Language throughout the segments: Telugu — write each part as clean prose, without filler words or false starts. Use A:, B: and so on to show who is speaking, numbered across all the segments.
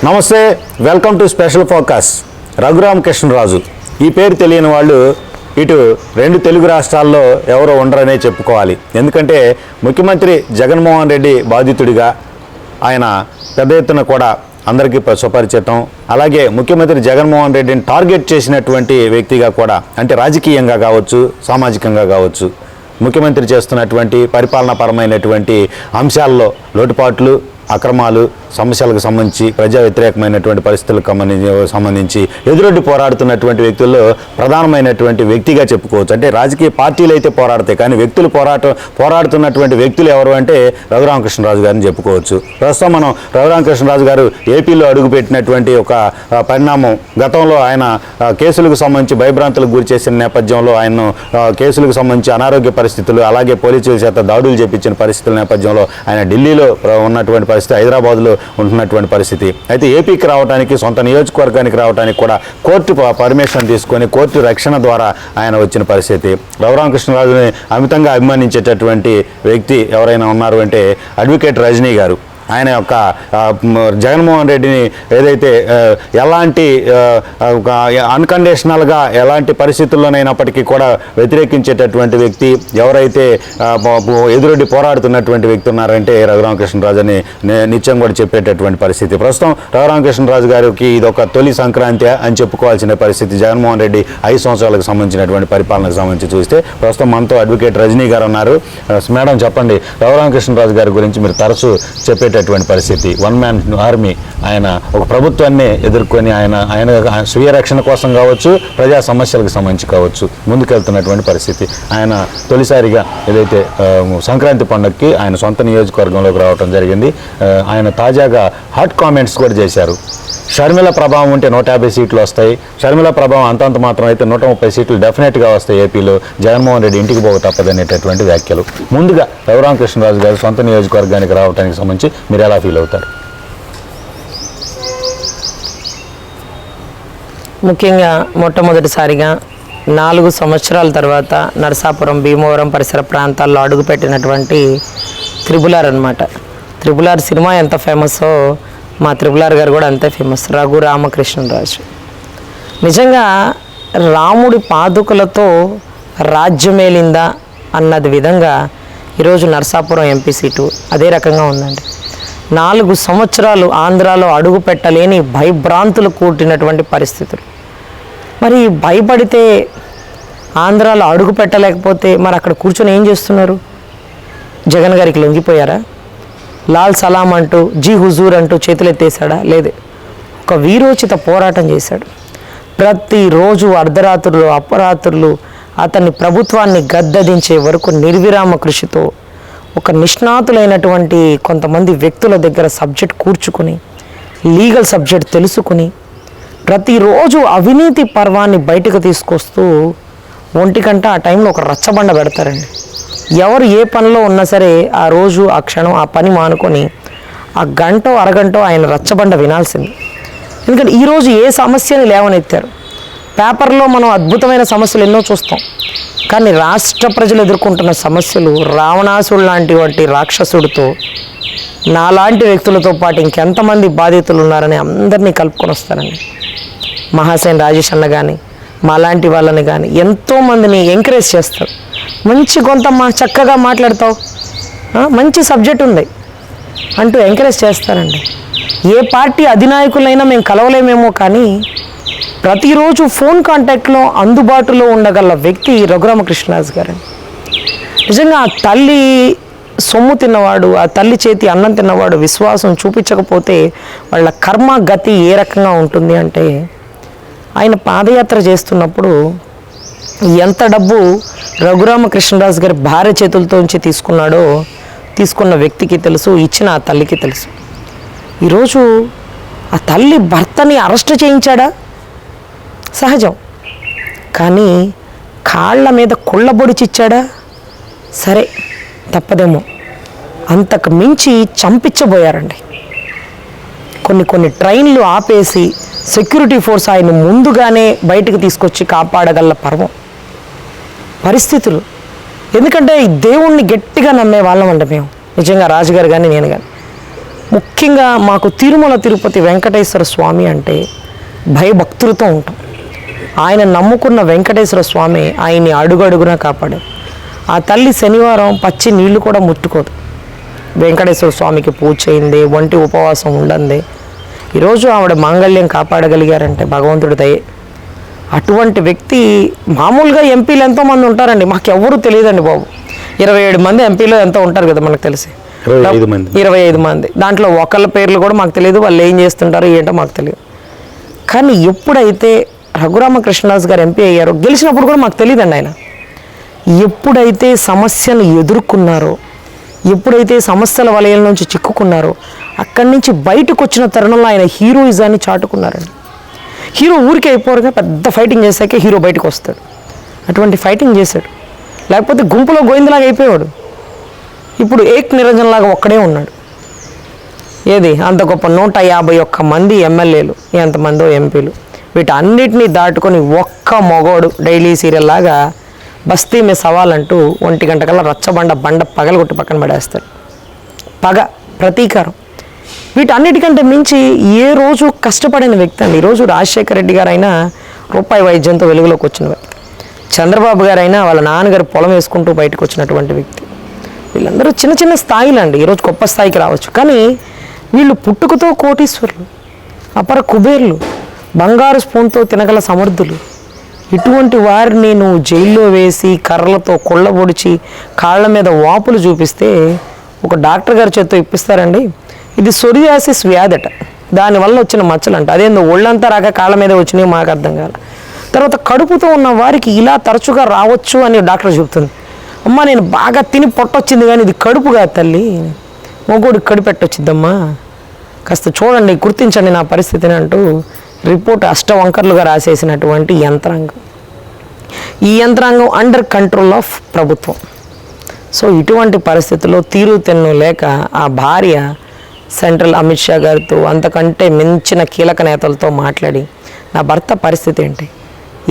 A: నమస్తే, welcome to special focus. Raghu Rama Krishna Raju ఈ పేరు తెలియని వాళ్ళు ఇటు రెండు తెలుగు రాష్ట్రాల్లో ఎవరో ఉండరనే చెప్పుకోవాలి. ఎందుకంటే ముఖ్యమంత్రి జగన్మోహన్ రెడ్డి బాధితుడిగా ఆయన పెద్ద ఎత్తున కూడా అందరికీ సుపరిచితం. అలాగే ముఖ్యమంత్రి జగన్మోహన్ రెడ్డిని టార్గెట్ చేసినటువంటి వ్యక్తిగా కూడా, అంటే రాజకీయంగా కావచ్చు, సామాజికంగా కావచ్చు, ముఖ్యమంత్రి చేస్తున్నటువంటి పరిపాలనాపరమైనటువంటి అంశాల్లో లోటుపాట్లు, అక్రమాలు, సమస్యలకు సంబంధించి, ప్రజా వ్యతిరేకమైనటువంటి పరిస్థితులకు సంబంధించి ఎదురొడ్డి పోరాడుతున్నటువంటి వ్యక్తుల్లో ప్రధానమైనటువంటి వ్యక్తిగా చెప్పుకోవచ్చు. అంటే రాజకీయ పార్టీలు అయితే పోరాడతాయి, కానీ వ్యక్తులు పోరాడుతున్నటువంటి వ్యక్తులు ఎవరు అంటే రఘురామకృష్ణరాజు గారిని చెప్పుకోవచ్చు. ప్రస్తుతం మనం రఘురామకృష్ణరాజు గారు ఏపీలో అడుగుపెట్టినటువంటి ఒక పరిణామం, గతంలో ఆయన కేసులకు సంబంధించి భయభ్రాంతులకు గురి చేసిన నేపథ్యంలో ఆయన్ను కేసులకు సంబంధించి అనారోగ్య పరిస్థితులు, అలాగే పోలీసుల చేత దాడులు చేపించిన పరిస్థితుల నేపథ్యంలో ఆయన ఢిల్లీలో ఉన్నటువంటి పరిస్థితి, హైదరాబాద్లో ఉంటున్నటువంటి పరిస్థితి. అయితే ఏపీకి రావడానికి, సొంత నియోజకవర్గానికి రావడానికి కూడా కోర్టు పర్మిషన్ తీసుకొని కోర్టు రక్షణ ద్వారా ఆయన వచ్చిన పరిస్థితి. రఘురామకృష్ణరాజుని అమితంగా అభిమానించేటటువంటి వ్యక్తి ఎవరైనా ఉన్నారు అంటే అడ్వకేట్ రజనీ గారు. ఆయన యొక్క జగన్మోహన్ రెడ్డిని ఏదైతే ఎలాంటి అన్కండిషనల్గా ఎలాంటి పరిస్థితుల్లోనైనప్పటికీ కూడా వ్యతిరేకించేటటువంటి వ్యక్తి, ఎవరైతే ఎదురొడ్డి పోరాడుతున్నటువంటి వ్యక్తి ఉన్నారంటే రఘురామకృష్ణరాజు అని నిత్యం కూడా చెప్పేటటువంటి పరిస్థితి. ప్రస్తుతం రఘురామకృష్ణరాజు గారికి ఇది ఒక తొలి సంక్రాంతి అని చెప్పుకోవాల్సిన పరిస్థితి. జగన్మోహన్ రెడ్డి 5 సంవత్సరాలకు సంబంధించినటువంటి పరిపాలనకు సంబంధించి చూస్తే ప్రస్తుతం మనతో అడ్వకేట్ రజనీ గారు ఉన్నారు. మేడం, చెప్పండి, రఘురామకృష్ణరాజు గారి గురించి మీరు తరచూ చెప్పేటటువంటి పరిస్థితి. వన్ మ్యాన్ ఆర్మీ, ఆయన ఒక ప్రభుత్వాన్ని ఎదుర్కొని ఆయన స్వీయ రక్షణ కోసం కావచ్చు, ప్రజా సమస్యలకు సంబంధించి కావచ్చు ముందుకెళ్తున్నటువంటి పరిస్థితి. ఆయన తొలిసారిగా ఏదైతే సంక్రాంతి పండుగకి ఆయన సొంత నియోజకవర్గంలోకి రావడం జరిగింది. ఆయన తాజాగా హాట్ కామెంట్స్ కూడా చేశారు. షర్మిల ప్రభావం ఉంటే 150 సీట్లు వస్తాయి, షర్మిల ప్రభావం అంతంత మాత్రం అయితే 130 సీట్లు డెఫినెట్గా వస్తాయి ఏపీలో, జగన్మోహన్ రెడ్డి ఇంటికి పోక తప్పదనేటటువంటి వ్యాఖ్యలు. ముందుగా రఘురామకృష్ణరాజు గారు సొంత నియోజకవర్గానికి రావడానికి సంబంధించి మీరు ఎలా ఫీల్ అవుతారు?
B: ముఖ్యంగా మొట్టమొదటిసారిగా 4 సంవత్సరాల తర్వాత నరసాపురం, భీమవరం పరిసర ప్రాంతాల్లో అడుగుపెట్టినటువంటి త్రిబుల్-ఆర్ అనమాట. త్రిబుల్-ఆర్ సినిమా ఎంత ఫేమస్సో మా త్రిబుల్-ఆర్ గారు కూడా అంతే ఫేమస్, రఘురామకృష్ణరాజు. నిజంగా రాముడి పాదుకలతో రాజ్యమేలిందా అన్నది విధంగా ఈరోజు నరసాపురం ఎంపీ సీటు అదే రకంగా ఉందండి. 4 సంవత్సరాలు ఆంధ్రాలో అడుగు పెట్టలేని భయభ్రాంతులు కూడినటువంటి పరిస్థితులు. మరి భయపడితే ఆంధ్రాలో అడుగు పెట్టలేకపోతే మరి అక్కడ కూర్చొని ఏం చేస్తున్నారు? జగన్ గారికి లొంగిపోయారా? లాల్ సలాం అంటూ, జీ హుజూర్ అంటూ చేతులెత్తేసాడా? లేదు. ఒక వీరోచిత పోరాటం చేశాడు. ప్రతిరోజు అర్ధరాత్రులు, అపరాత్రులు అతన్ని ప్రభుత్వాన్ని గద్దదించే వరకు నిర్విరామ కృషితో ఒక నిష్ణాతులైనటువంటి కొంతమంది వ్యక్తుల దగ్గర సబ్జెక్ట్ కూర్చుకుని, లీగల్ సబ్జెక్ట్ తెలుసుకుని, ప్రతిరోజు అవినీతి పర్వాన్ని బయటకు తీసుకొస్తూ ఒంటికంట ఆ టైంలో ఒక రచ్చబండ పెడతారండి. ఎవరు ఏ పనిలో ఉన్నా సరే ఆ రోజు, ఆ క్షణం, ఆ పని మానుకొని ఆ గంటో అరగంటో ఆయన రచ్చబండ వినాల్సింది. ఎందుకంటే ఈరోజు ఏ సమస్యని లేవనెత్తారు? పేపర్లో మనం అద్భుతమైన సమస్యలు ఎన్నో చూస్తాం, కానీ రాష్ట్ర ప్రజలు ఎదుర్కొంటున్న సమస్యలు రావణాసుడు లాంటి వాటి రాక్షసుడితో, నాలాంటి వ్యక్తులతో పాటు ఇంకెంతమంది బాధితులు ఉన్నారని అందరినీ కలుపుకొని వస్తారండి. మహాసేన్ రాజేష్ అన్న కానీ, మాలాంటి వాళ్ళని కానీ ఎంతోమందిని ఎంకరేజ్ చేస్తారు. మంచి కొంత చక్కగా మాట్లాడతావు, మంచి సబ్జెక్ట్ ఉంది అంటూ ఎంకరేజ్ చేస్తారండి. ఏ పార్టీ అధినాయకులైనా మేము కలవలేమేమో, కానీ ప్రతిరోజు ఫోన్ కాంటాక్ట్లో అందుబాటులో ఉండగల వ్యక్తి రఘురామకృష్ణరాజు గారు. నిజంగా ఆ తల్లి సొమ్ము తిన్నవాడు, ఆ తల్లి చేతి అన్నం తిన్నవాడు విశ్వాసం చూపించకపోతే వాళ్ళ కర్మ గతి ఏ రకంగా ఉంటుంది అంటే, ఆయన పాదయాత్ర చేస్తున్నప్పుడు ఎంత డబ్బు రఘురామకృష్ణరాజు గారి భార్య చేతులతోంచి తీసుకున్న వ్యక్తికి తెలుసు, ఇచ్చిన ఆ తల్లికి తెలుసు. ఈరోజు ఆ తల్లి భర్తని అరెస్ట్ చేయించాడా? సహజం. కానీ కాళ్ళ మీద కుళ్ళబొడిచిచ్చాడా? సరే, తప్పదేమో. అంతకు మించి చంపించబోయారండి. కొన్ని ట్రైన్లు ఆపేసి సెక్యూరిటీ ఫోర్స్ ఆయన ముందుగానే బయటకు తీసుకొచ్చి కాపాడగల పరిస్థితులు. ఎందుకంటే ఈ దేవుణ్ణి గట్టిగా నమ్మే వాళ్ళం అండి మేము. నిజంగా రాజుగారు కానీ నేను కానీ ముఖ్యంగా మాకు తిరుమల తిరుపతి వెంకటేశ్వర స్వామి అంటే భయభక్తులతో ఉంటాం. ఆయన నమ్ముకున్న వెంకటేశ్వర స్వామి ఆయన్ని అడుగడుగునా కాపాడారు. ఆ తల్లి శనివారం పచ్చి నీళ్లు కూడా ముట్టుకోదు. వెంకటేశ్వర స్వామికి పూజ చేయింది, ఒంటి ఉపవాసం ఉండండి. ఈరోజు ఆవిడ మాంగళ్యం కాపాడగలిగారంటే భగవంతుడి దయే. అటువంటి వ్యక్తి మామూలుగా ఎంపీలు ఎంతోమంది ఉంటారండి, మాకు ఎవరు తెలియదండి బాబు. 27 మంది ఎంపీలో ఎంతో ఉంటారు కదా మనకు తెలిసి, 25 మంది. దాంట్లో ఒకళ్ళ పేర్లు కూడా మాకు తెలియదు, వాళ్ళు ఏం చేస్తుంటారు ఏంటో మాకు తెలియదు. కానీ ఎప్పుడైతే రఘురామకృష్ణరాజు గారు ఎంపీ అయ్యారో, గెలిచినప్పుడు కూడా మాకు తెలియదండి ఆయన. ఎప్పుడైతే సమస్యను ఎదుర్కొన్నారో, ఎప్పుడైతే సమస్యల వలయం నుంచి చిక్కుకున్నారో, అక్కడి నుంచి బయటకు వచ్చిన తరుణంలో ఆయన హీరోయిజాన్ని చాటుకున్నారండి. హీరో ఊరికే అయిపోరుగా, పెద్ద ఫైటింగ్ చేశాకే హీరో బయటకు వస్తాడు. అటువంటి ఫైటింగ్ చేశాడు. లేకపోతే గుంపులో గోవిందలాగా అయిపోయాడు. ఇప్పుడు ఏక్ నిరంజన్ లాగా ఒక్కడే ఉన్నాడు. ఏది అంత గొప్ప 151 మంది ఎమ్మెల్యేలు, ఎంతమందో ఎంపీలు, వీటన్నిటినీ దాటుకొని ఒక్క మొగోడు డైలీ సీరియల్ లాగా బస్తీ మే సవాల్ అంటూ 1 గంట కల్లా రచ్చబండ పగలగొట్టి పక్కన పడేస్తాడు. పగ, ప్రతీకారం, వీటన్నిటికంటే మించి ఏ రోజు కష్టపడిన వ్యక్తి అండి. ఈరోజు రాజశేఖర రెడ్డి గారైనా రూపాయి వైద్యంతో వెలుగులోకి వచ్చిన వ్యక్తి, చంద్రబాబు గారైనా వాళ్ళ నాన్నగారు పొలం వేసుకుంటూ బయటకు వచ్చినటువంటి వ్యక్తి. వీళ్ళందరూ చిన్న చిన్న స్థాయిలు అండి, ఈరోజు గొప్ప స్థాయికి రావచ్చు. కానీ వీళ్ళు పుట్టుకతో కోటీశ్వరులు, అపర కుబేర్లు, బంగారు స్పూన్తో తినగల సమర్థులు. ఇటువంటి వారిని నువ్వు జైల్లో వేసి కర్రలతో కొళ్ళబొడిచి కాళ్ళ మీద వాపులు చూపిస్తే ఒక డాక్టర్ గారి చేత్తో ఇప్పిస్తారండి. ఇది సొరియాసిస్ వ్యాధట, దానివల్ల వచ్చిన మచ్చలంట. అదేందో ఒళ్ళంతా రాక కాళ్ళ మీద వచ్చినాయి, మాకు అర్థం కాల. తర్వాత కడుపుతో ఉన్న వారికి ఇలా తరచుగా రావచ్చు అని డాక్టర్ చెబుతుంది. అమ్మ నేను బాగా తిని పొట్టొచ్చింది కానీ ఇది కడుపు కాదు తల్లి, మొగోడికి కడుపెట్టొచ్చిద్దమ్మా, కాస్త చూడండి గుర్తించండి నా పరిస్థితిని అంటూ రిపోర్ట్ అష్టవంకర్లుగా రాసేసినటువంటి యంత్రాంగం. ఈ యంత్రాంగం అండర్ కంట్రోల్ ఆఫ్ ప్రభుత్వం. సో ఇటువంటి పరిస్థితుల్లో తీరుతెన్ను లేక ఆ భార్య సెంట్రల్ అమిత్ షా గారితో, అంతకంటే మించిన కీలక నేతలతో మాట్లాడి నా భర్త పరిస్థితి ఏంటి,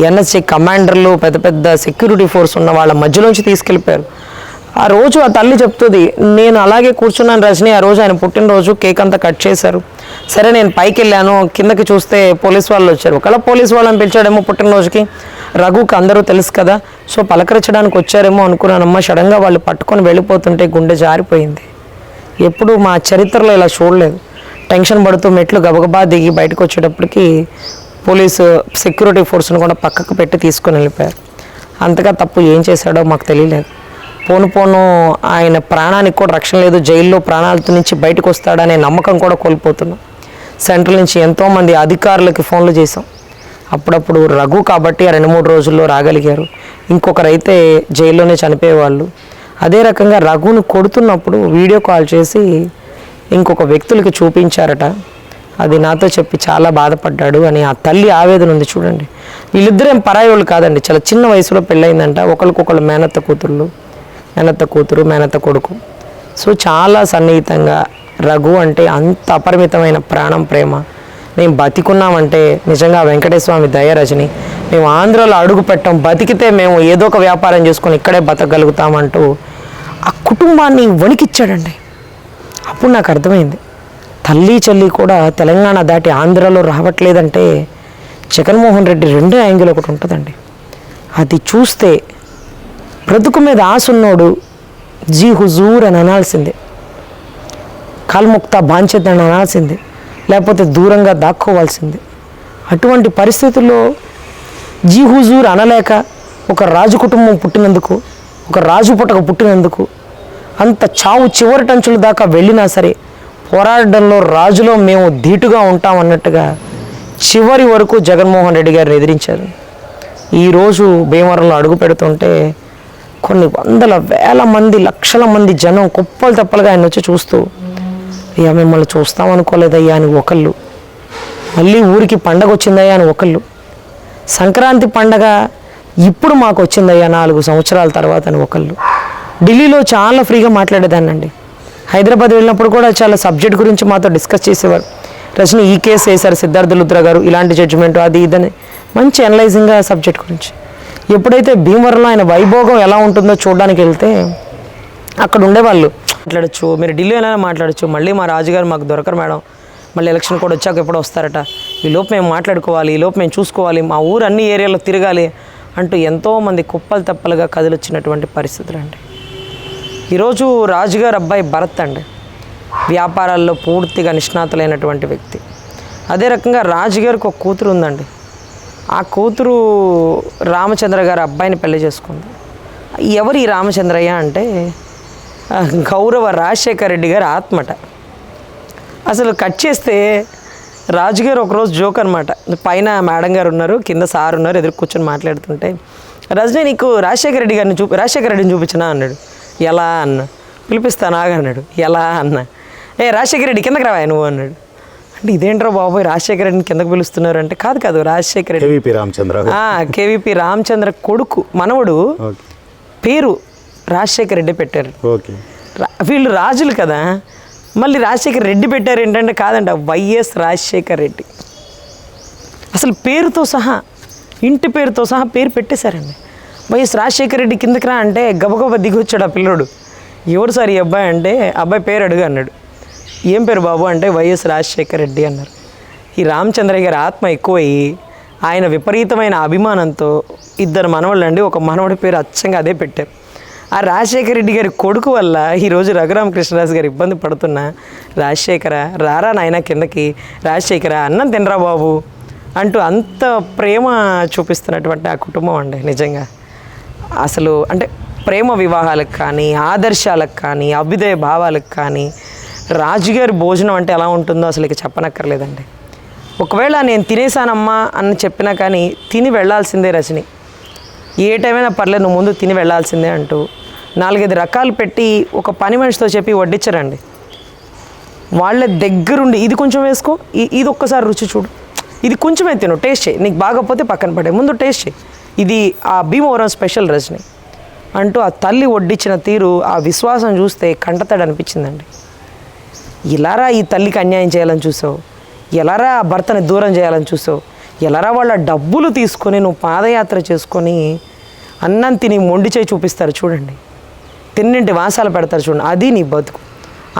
B: ఎన్ఎస్జీ కమాండర్లు పెద్ద పెద్ద సెక్యూరిటీ ఫోర్స్ ఉన్న వాళ్ళ మధ్యలోంచి తీసుకెళ్ళిపోయారు. ఆ రోజు ఆ తల్లి చెప్తుంది, నేను అలాగే కూర్చున్నాను రజనీ, ఆ రోజు ఆయన పుట్టినరోజు కేక్ అంతా కట్ చేశారు. సరే నేను పైకి వెళ్ళాను, కిందకి చూస్తే పోలీస్ వాళ్ళు వచ్చారు. ఒకవేళ పోలీస్ వాళ్ళని పిలిచాడేమో పుట్టినరోజుకి, రఘుకి అందరూ తెలుసు కదా, సో పలకరించడానికి వచ్చారేమో అనుకున్నానమ్మా. సడన్గా వాళ్ళు పట్టుకొని వెళ్ళిపోతుంటే గుండె జారిపోయింది. ఎప్పుడు మా చరిత్రలో ఇలా చూడలేదు. టెన్షన్ పడుతూ మెట్లు గబగబా దిగి బయటకు వచ్చేటప్పటికి పోలీసు సెక్యూరిటీ ఫోర్స్ను కూడా పక్కకు పెట్టి తీసుకొని వెళ్ళిపోయారు. అంతగా తప్పు ఏం చేశాడో మాకు తెలియలేదు. పోను ఆయన ప్రాణానికి కూడా రక్షణ లేదు, జైల్లో ప్రాణాలతో నుంచి బయటకు వస్తాడనే నమ్మకం కూడా కోల్పోతున్నాం. సెంట్రల్ నుంచి ఎంతోమంది అధికారులకి ఫోన్లు చేసాం. అప్పుడప్పుడు రఘు కాబట్టి ఆ 2-3 రోజుల్లో రాగలిగారు, ఇంకొకరైతే జైల్లోనే చనిపోయేవాళ్ళు. అదే రకంగా రఘును కొడుతున్నప్పుడు వీడియో కాల్ చేసి ఇంకొక వ్యక్తులకి చూపించారట. అది నాతో చెప్పి చాలా బాధపడ్డాడు అని ఆ తల్లి ఆవేదన ఉంది చూడండి. వీళ్ళిద్దరేం పరాయి వాళ్ళు కాదండి, చాలా చిన్న వయసులో పెళ్ళయిందంట. ఒకరికొకరు మేనత్త కూతురు మేనత్త కొడుకు. సో చాలా సన్నిహితంగా రఘు అంటే అంత అపరిమితమైన ప్రాణం, ప్రేమ. మేము బతికున్నామంటే నిజంగా వెంకటేశ్వర స్వామి దయ రజని. మేము ఆంధ్రాలో అడుగు పెట్టాం, బతికితే మేము ఏదో ఒక వ్యాపారం చేసుకొని ఇక్కడే బతకగలుగుతామంటూ ఆ కుటుంబాన్ని వణికిచ్చాడండి. అప్పుడు నాకు అర్థమైంది, తల్లి చెల్లి కూడా తెలంగాణ దాటి ఆంధ్రాలో రావట్లేదంటే జగన్మోహన్ రెడ్డి 2 యాంగిల్ ఒకటి ఉంటుందండి. అది చూస్తే బ్రతుకు మీద ఆసున్నోడు జీ హుజూర్ అని అనాల్సిందే, కాల్ముక్తా బాంచెత్ అని అనాల్సిందే, లేకపోతే దూరంగా దాక్కోవాల్సిందే. అటువంటి పరిస్థితుల్లో జీ హుజూర్ అనలేక ఒక రాజు కుటుంబం పుట్టినందుకు, ఒక రాజు పుట్టక పుట్టినందుకు అంత చావు చివరి టంచుల దాకా వెళ్ళినా సరే పోరాటంలో రాజులో మేము ధీటుగా ఉంటామన్నట్టుగా చివరి వరకు జగన్మోహన్ రెడ్డి గారిని ఎదిరించారు. ఈరోజు భీమవరంలో అడుగు పెడుతుంటే కొన్ని వందల వేల మంది, లక్షల మంది జనం కుప్పలు తప్పలుగా ఆయన వచ్చి చూస్తూ, అయ్యా మిమ్మల్ని చూస్తామనుకోలేదయ్యా అని ఒకళ్ళు, మళ్ళీ ఊరికి పండగ వచ్చిందయ్యా అని ఒకళ్ళు, సంక్రాంతి పండగ ఇప్పుడు మాకు వచ్చిందయ్యా 4 సంవత్సరాల తర్వాత అని ఒకళ్ళు. ఢిల్లీలో చాలా ఫ్రీగా మాట్లాడేదాన్నండి. హైదరాబాద్ వెళ్ళినప్పుడు కూడా చాలా సబ్జెక్ట్ గురించి మాతో డిస్కస్ చేసేవారు. రజని ఈ కేసు వేశారు సిద్ధార్థ లుద్రా గారు, ఇలాంటి జడ్జిమెంట్ అది ఇదని మంచి అనలైజింగ్గా సబ్జెక్ట్ గురించి. ఎప్పుడైతే భీమవరంలో ఆయన వైభోగం ఎలా ఉంటుందో చూడడానికి వెళ్తే అక్కడ ఉండేవాళ్ళు మాట్లాడచ్చు, మీరు ఢిల్లీలో మాట్లాడచ్చు, మళ్ళీ మా రాజుగారు మాకు దొరకరు మేడం, మళ్ళీ ఎలక్షన్ కూడా వచ్చాక ఎప్పుడు వస్తారట, ఈ లోపు మేము మాట్లాడుకోవాలి, ఈ లోపు మేము చూసుకోవాలి, మా ఊరు అన్ని ఏరియాలో తిరగాలి అంటూ ఎంతోమంది కుప్పలు తప్పలుగా కదిలొచ్చినటువంటి పరిస్థితులు అండి. ఈరోజు రాజుగారు అబ్బాయి భరత్ అండి, వ్యాపారాల్లో పూర్తిగా నిష్ణాతులైనటువంటి వ్యక్తి. అదే రకంగా రాజుగారికి ఒక కూతురు ఉందండి. ఆ కూతురు రామచంద్ర గారి అబ్బాయిని పెళ్లి చేసుకుంది. ఎవరు ఈ రామచంద్రయ్య అంటే గౌరవ రాజశేఖర రెడ్డి గారి ఆత్మట. అసలు కట్ చేస్తే రాజుగారు ఒకరోజు జోక్ అనమాట, పైన మేడం గారు ఉన్నారు, కింద సార్ ఉన్నారు, ఎదురు కూర్చొని మాట్లాడుతుంటే, రజనీ నీకు రాజశేఖర రెడ్డిని చూపించినా అన్నాడు. ఎలా అన్న, పిలిపిస్తాను ఆగా అన్నాడు. ఎలా అన్న, రాజశేఖర రెడ్డి కిందకి రావా నువ్వు అన్నాడు. అంటే ఇదేంట్రా బాబోయ్ రాజశేఖర రెడ్డిని కిందకు పిలుస్తున్నారు అంటే, కాదు రాజశేఖర రెడ్డి కేవీపీ రామచంద్ర కొడుకు మనవడు, పేరు రాజశేఖర రెడ్డి పెట్టారు. వీళ్ళు రాజులు కదా, మళ్ళీ రాజశేఖర రెడ్డి పెట్టారు ఏంటంటే, కాదండి వైఎస్ రాజశేఖర రెడ్డి. అసలు పేరుతో సహా, ఇంటి పేరుతో సహా పేరు పెట్టేశారండి. వైఎస్ రాజశేఖర రెడ్డి కిందకి రా అంటే గబగబా దిగి వచ్చాడు ఆ పిల్లోడు. ఎవరు సార్ ఈ అబ్బాయి అంటే, అబ్బాయి పేరు అడుగు అన్నాడు. ఏం పేరు బాబు అంటే వైఎస్ రాజశేఖర రెడ్డి అన్నారు. ఈ రామచంద్రయ్య గారి ఆత్మ ఎక్కువయ్యి ఆయన విపరీతమైన అభిమానంతో ఇద్దరు మనవాళ్ళు అండి, ఒక మనవడి పేరు అచ్చంగా అదే పెట్టారు. ఆ రాజశేఖర రెడ్డి గారి కొడుకు వల్ల ఈరోజు రఘురామకృష్ణరాజు గారు ఇబ్బంది పడుతున్నా, రాజశేఖర రారా నాయన కిందకి, రాజశేఖర అన్నం తినరా బాబు అంటూ అంత ప్రేమ చూపిస్తున్నటువంటి ఆ కుటుంబం అండి. నిజంగా అసలు అంటే ప్రేమ వివాహాలకు కానీ, ఆదర్శాలకు కానీ, అభ్యుదయ భావాలకు కానీ రాజుగారి భోజనం అంటే ఎలా ఉంటుందో అసలు ఇక చెప్పనక్కర్లేదండి. ఒకవేళ నేను తినేసానమ్మా అని చెప్పినా కానీ తిని వెళ్ళాల్సిందే రజని, ఏ టైమైనా పర్లేదు నువ్వు ముందు తిని వెళ్ళాల్సిందే అంటూ 4-5 రకాలు పెట్టి ఒక పని మనిషితో చెప్పి వడ్డించరండి. వాళ్ళ దగ్గరుండి ఇది కొంచెం వేసుకో, ఇది ఒక్కసారి రుచి చూడు, ఇది కొంచెమే తిను, టేస్ట్ చేయి, నీకు బాగపోతే పక్కన పడే, ముందు టేస్ట్ చేయి, ఇది ఆ భీమవరం స్పెషల్ రజని అంటూ ఆ తల్లి వడ్డించిన తీరు, ఆ విశ్వాసం చూస్తే కంటతడి అనిపించిందండి. ఎలారా ఈ తల్లికి అన్యాయం చేయాలని చూసావు, ఎలారా ఆ భర్తని దూరం చేయాలని చూసావు, ఎలారా వాళ్ళ డబ్బులు తీసుకొని నువ్వు పాదయాత్ర చేసుకొని అన్నం తిని మొండి చేయి చూపిస్తారు చూడండి, తిన్నింటి వాసాలు పెడతారు చూడండి, అది నీ బతుకు.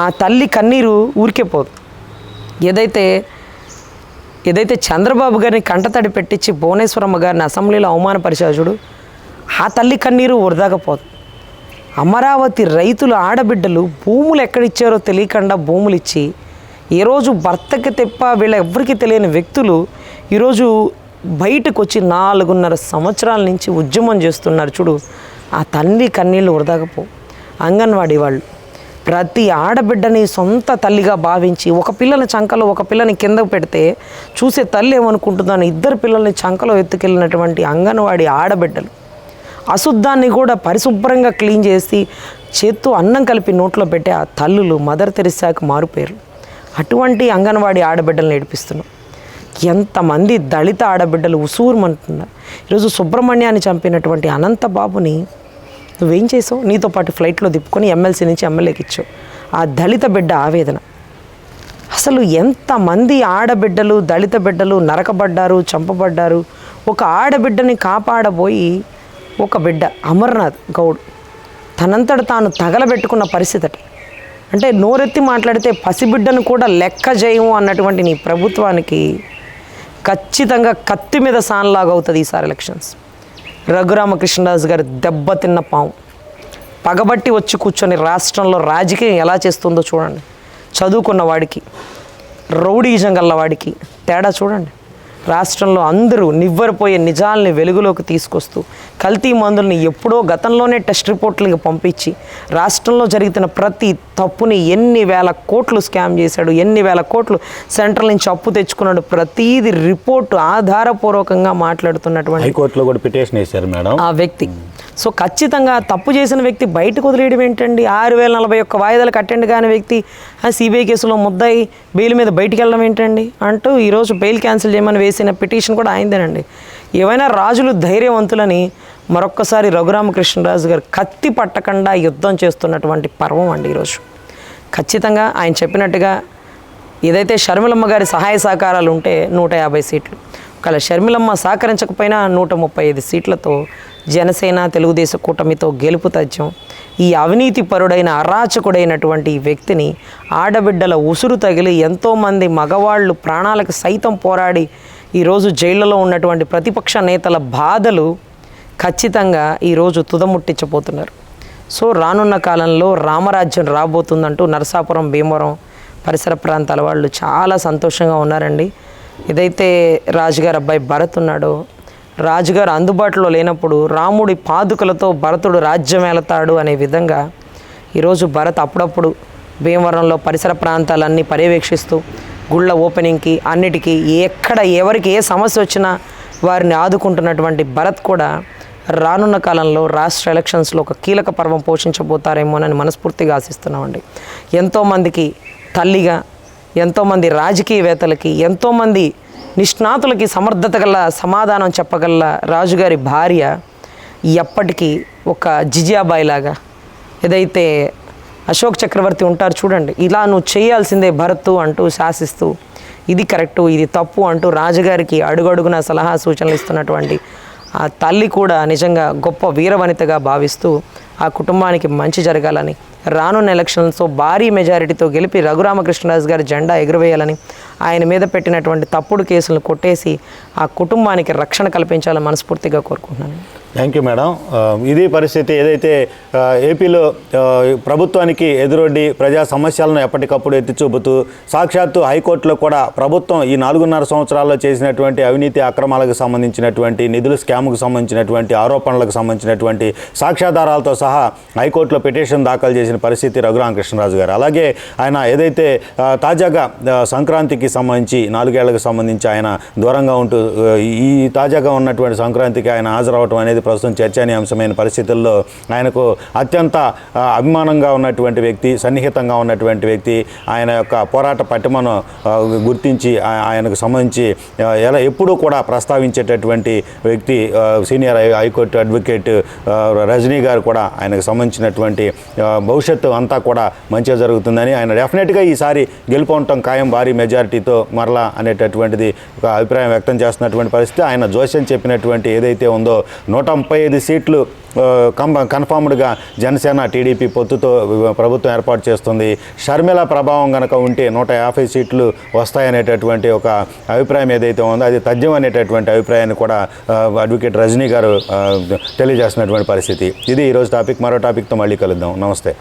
B: ఆ తల్లి కన్నీరు ఊరికే పోదు. ఏదైతే చంద్రబాబు గారిని కంటతడి పెట్టించి భువనేశ్వరమ్మ గారిని అసెంబ్లీలో అవమానపరిచారు చూడు, ఆ తల్లి కన్నీరు వృధాగా పోదు. అమరావతి రైతులు ఆడబిడ్డలు భూములు ఎక్కడిచ్చారో తెలియకుండా భూములు ఇచ్చి, ఏ రోజు భర్తకి తెప్ప వీళ్ళ ఎవరికి తెలియని వ్యక్తులు ఈరోజు బయటకు వచ్చి 4.5 సంవత్సరాల నుంచి ఉద్యమం చేస్తున్నారు చూడు, ఆ తల్లి కన్నీళ్ళు వృధాకపో. అంగన్వాడీ వాళ్ళు ప్రతి ఆడబిడ్డని సొంత తల్లిగా భావించి, ఒక పిల్లని చంకలో ఒక పిల్లని కిందకు పెడితే చూసే తల్లి ఏమనుకుంటుందని 2 పిల్లల్ని చంకలో ఎత్తుకెళ్ళినటువంటి అంగన్వాడీ ఆడబిడ్డలు, అశుద్ధాన్ని కూడా పరిశుభ్రంగా క్లీన్ చేసి చేత్తో అన్నం కలిపి నోట్లో పెట్టే ఆ తల్లులు మదర్ తెరిసాకు మారుపేరు. అటువంటి అంగన్వాడీ ఆడబిడ్డలను ఏడిపిస్తున్నాం. ఎంతమంది దళిత ఆడబిడ్డలు ఉసూరుమంటున్నారు. ఈరోజు సుబ్రహ్మణ్యాన్ని చంపినటువంటి అనంతబాబుని నువ్వేం చేసావు, నీతో పాటు ఫ్లైట్లో తిప్పుకొని ఎమ్మెల్సీ నుంచి ఎమ్మెల్యేకి ఇచ్చావు. ఆ దళిత బిడ్డ ఆవేదన. అసలు ఎంతమంది ఆడబిడ్డలు దళిత బిడ్డలు నరకబడ్డారు, చంపబడ్డారు. ఒక ఆడబిడ్డని కాపాడబోయి ఒక బిడ్డ అమర్నాథ్ గౌడ్ తనంతట తాను తగలబెట్టుకున్న పరిస్థితి. అంటే నోరెత్తి మాట్లాడితే పసిబిడ్డను కూడా లెక్క చేయము అన్నటువంటి నీ ప్రభుత్వానికి ఖచ్చితంగా కత్తి మీద సాన్లాగా అవుతుంది ఈసారి ఎలక్షన్స్. రఘురామకృష్ణరాజు గారి దెబ్బతిన్న పాము పగబట్టి వచ్చి కూర్చొని రాష్ట్రంలో రాజకీయం ఎలా చేస్తుందో చూడండి. చదువుకున్న వాడికి, రౌడీజం గల్ల వాడికి తేడా చూడండి. రాష్ట్రంలో అందరూ నివ్వెరపోయే నిజాలని వెలుగులోకి తీసుకొస్తూ కల్తీ మందుల్ని ఎప్పుడో గతంలోనే టెస్ట్ రిపోర్ట్లకి పంపించి రాష్ట్రంలో జరుగుతున్న ప్రతి తప్పుని ఎన్ని వేల కోట్లు స్కామ్ చేశాడు, ఎన్ని వేల కోట్లు సెంట్రల్ నుంచి అప్పు తెచ్చుకున్నాడు, ప్రతీది రిపోర్టు ఆధారపూర్వకంగా మాట్లాడుతున్నటువంటి
A: హైకోర్టులో కూడా పిటిషన్ వేశారు మేడం
B: ఆ వ్యక్తి. సో ఖచ్చితంగా తప్పు చేసిన వ్యక్తి బయటకు వదిలేయడం ఏంటండి? 6,041 వాయిదాలు కట్టండి కాని వ్యక్తి సిబిఐ కేసులో ముద్దాయి బెయిల్ మీద బయటికి వెళ్ళడం ఏంటండి అంటూ ఈరోజు బెయిల్ క్యాన్సిల్ చేయమని వేసిన పిటిషన్ కూడా ఆయనదేనండి. ఏవైనా రాజులు ధైర్యవంతులని మరొక్కసారి రఘురామకృష్ణరాజు గారు కత్తి పట్టకుండా యుద్ధం చేస్తున్నటువంటి పర్వం అండి ఈరోజు. ఖచ్చితంగా ఆయన చెప్పినట్టుగా ఏదైతే షర్మిలమ్మ గారి సహాయ సహకారాలు ఉంటే 150 సీట్లు, ఒకవేళ షర్మిలమ్మ సహకరించకపోయినా 135 సీట్లతో జనసేన తెలుగుదేశం కూటమితో గెలుపు తథ్యం. ఈ అవినీతి పరుడైన అరాచకుడైనటువంటి ఈ వ్యక్తిని ఆడబిడ్డల ఉసురు తగిలి ఎంతోమంది మగవాళ్ళు ప్రాణాలకు సైతం పోరాడి ఈరోజు జైళ్ళలో ఉన్నటువంటి ప్రతిపక్ష నేతల బాధలు ఖచ్చితంగా ఈరోజు తుదముట్టించబోతున్నారు. సో రానున్న కాలంలో రామరాజ్యం రాబోతుందంటూ నరసాపురం భీమవరం పరిసర ప్రాంతాల వాళ్ళు చాలా సంతోషంగా ఉన్నారండి. ఏదైతే రాజుగారు అబ్బాయి భరత్ ఉన్నాడో, రాజుగారు అందుబాటులో లేనప్పుడు రాముడి పాదుకలతో భరతుడు రాజ్యం ఏలతాడు అనే విధంగా ఈరోజు భరత్ అప్పుడప్పుడు భీమవరంలో పరిసర ప్రాంతాలన్నీ పర్యవేక్షిస్తూ గుళ్ళ ఓపెనింగ్కి అన్నిటికీ ఎక్కడ ఎవరికి ఏ సమస్య వచ్చినా వారిని ఆదుకుంటున్నటువంటి భరత్ కూడా రానున్న కాలంలో రాష్ట్ర ఎలక్షన్స్లో ఒక కీలక పర్వం పోషించబోతారేమోనని మనస్ఫూర్తిగా ఆశిస్తున్నామండి. ఎంతోమందికి తల్లిగా, ఎంతోమంది రాజకీయవేత్తలకి, ఎంతోమంది నిష్ణాతులకి సమర్థత గల సమాధానం చెప్పగల రాజుగారి భార్య ఎప్పటికీ ఒక జిజియాబాయి లాగా, ఏదైతే అశోక్ చక్రవర్తి ఉంటారు చూడండి, ఇలా నువ్వు చేయాల్సిందే భరత్ అంటూ శాసిస్తూ ఇది కరెక్టు ఇది తప్పు అంటూ రాజుగారికి అడుగడుగున సలహా సూచనలు ఇస్తున్నటువంటి ఆ తల్లి కూడా నిజంగా గొప్ప వీరవనితగా భావిస్తూ ఆ కుటుంబానికి మంచి జరగాలని, రానున్న ఎలక్షన్స్తో భారీ మెజారిటీతో గెలిపి రఘురామకృష్ణరాజు గారి జెండా ఎగురవేయాలని, ఆయన మీద పెట్టినటువంటి తప్పుడు కేసులను కొట్టేసి ఆ కుటుంబానికి రక్షణ కల్పించాలని మనస్ఫూర్తిగా కోరుకుంటున్నాను.
A: Thank you madam. ఇది పరిస్థితి. ఏదైతే ఏపీలో ప్రభుత్వానికి ఎదురొడ్డి ప్రజా సమస్యలను ఎప్పటికప్పుడు ఎత్తి చూపుతూ సాక్షాత్తు హైకోర్టులో కూడా ప్రభుత్వం ఈ 4.5 సంవత్సరాల్లో చేసినటువంటి అవినీతి అక్రమాలకు సంబంధించినటువంటి నిధుల స్కామ్కు సంబంధించినటువంటి ఆరోపణలకు సంబంధించినటువంటి సాక్ష్యాధారాలతో సహా హైకోర్టులో పిటిషన్ దాఖలు చేసిన పరిస్థితి రఘురామకృష్ణరాజు గారు. అలాగే ఆయన ఏదైతే తాజాగా సంక్రాంతికి సంబంధించి 4 ఏళ్లకు సంబంధించి ఆయన దూరంగా ఉంటూ ఈ తాజాగా ఉన్నటువంటి సంక్రాంతికి ఆయన హాజరవటం అనేది ప్రస్తుతం చర్చనీయాంశమైన పరిస్థితుల్లో ఆయనకు అత్యంత అభిమానంగా ఉన్నటువంటి వ్యక్తి, సన్నిహితంగా ఉన్నటువంటి వ్యక్తి, ఆయన యొక్క పోరాట పటిమను గుర్తించి ఆయనకు సంబంధించి ఎప్పుడూ కూడా ప్రస్తావించేటటువంటి వ్యక్తి సీనియర్ హైకోర్టు అడ్వకేట్ రజనీ గారు కూడా ఆయనకు సంబంధించినటువంటి భవిష్యత్తు అంతా కూడా మంచిగా జరుగుతుందని, ఆయన డెఫినెట్గా ఈసారి గెలుపొందటం ఖాయం భారీ మెజారిటీతో మరలా అనేటటువంటిది ఒక అభిప్రాయం వ్యక్తం చేస్తున్నటువంటి పరిస్థితి. ఆయన జోస్యం చెప్పినటువంటి ఏదైతే ఉందో 135 సీట్లు కన్ఫర్మ్డ్గా జనసేన టీడీపీ పొత్తుతో ప్రభుత్వం ఏర్పాటు చేస్తుంది. షర్మిల ప్రభావం కనుక ఉంటే 150 సీట్లు వస్తాయనేటటువంటి ఒక అభిప్రాయం ఏదైతే ఉందో అది తథ్యం అనేటటువంటి అభిప్రాయాన్ని కూడా అడ్వకేట్ రజనీ గారు తెలియజేస్తున్నటువంటి పరిస్థితి. ఇది ఈరోజు టాపిక్. మరో టాపిక్తో మళ్ళీ కలుద్దాం. నమస్తే.